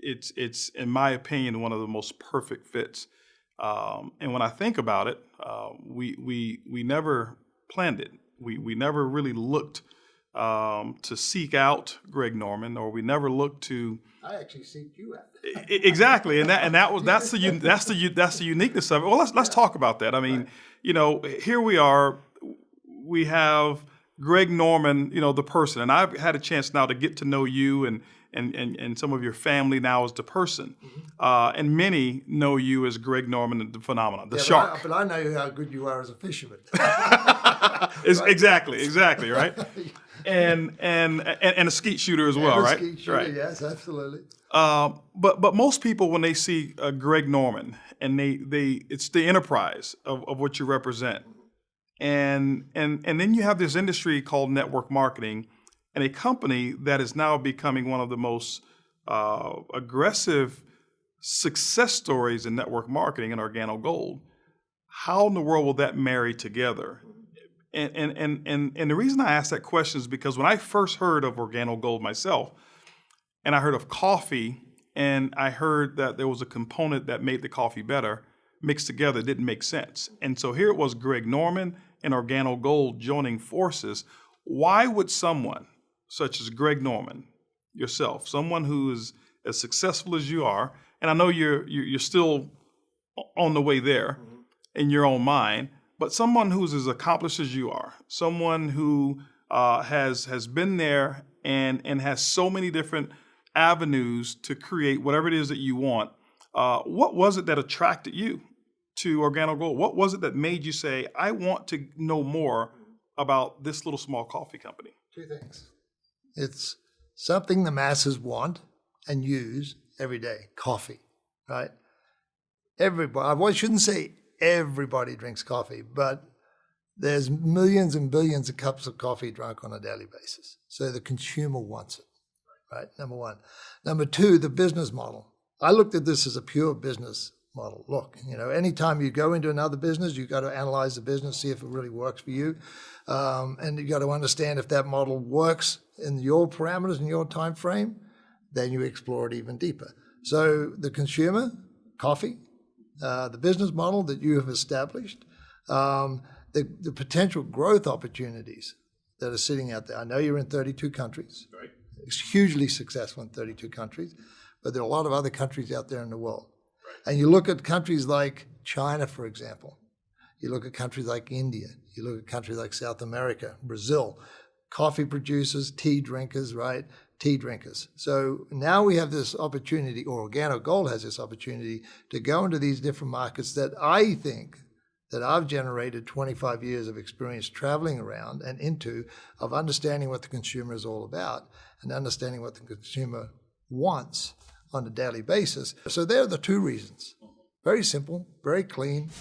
it's in my opinion one of the most perfect fits. And when I think about it, we never planned it. We never really looked to seek out Greg Norman, or we never looked to. I actually seeked you out. Exactly, that's the uniqueness of it. Well, let's talk about that. I mean, here we are. We have Greg Norman, the person, and I've had a chance now to get to know you and some of your family now as the person, and many know you as Greg Norman, the phenomenon, the shark. But I know how good you are as a fisherman. Exactly, right. And a skeet shooter as well, right? Skeet shooter, right. Yes, absolutely. But most people, when they see Greg Norman, and it's the enterprise of what you represent, and then you have this industry called network marketing, and a company that is now becoming one of the most aggressive success stories in network marketing and Organo Gold. How in the world will that marry together? And the reason I ask that question is because when I first heard of Organo Gold myself, and I heard of coffee, and I heard that there was a component that made the coffee better, mixed together, it didn't make sense. And so here it was Greg Norman and Organo Gold joining forces. Why would someone such as Greg Norman, yourself, someone who is as successful as you are, and I know you're still on the way there in your own mind, but someone who's as accomplished as you are, someone who has been there and has so many different avenues to create whatever it is that you want. What was it that attracted you to Organo Gold? What was it that made you say, I want to know more about this little small coffee company? Two things. It's something the masses want and use every day, coffee, right? Everybody, I shouldn't say everybody drinks coffee, but there's millions and billions of cups of coffee drunk on a daily basis. So the consumer wants it, right? Number one. Number two, the business model. I looked at this as a pure business model. Look, anytime you go into another business, you've got to analyze the business, see if it really works for you. And you've got to understand if that model works in your parameters, in your time frame, then you explore it even deeper. So the consumer, coffee, the business model that you have established, the potential growth opportunities that are sitting out there. I know you're in 32 countries. Right. It's hugely successful in 32 countries, but there are a lot of other countries out there in the world. Right. And you look at countries like China, for example. You look at countries like India. You look at countries like South America, Brazil, coffee producers, tea drinkers, right? Tea drinkers. So now we have this opportunity, or Organo Gold has this opportunity to go into these different markets that I think that I've generated 25 years of experience traveling around and into, of understanding what the consumer is all about and understanding what the consumer wants on a daily basis. So there are the two reasons. Very simple, very clean.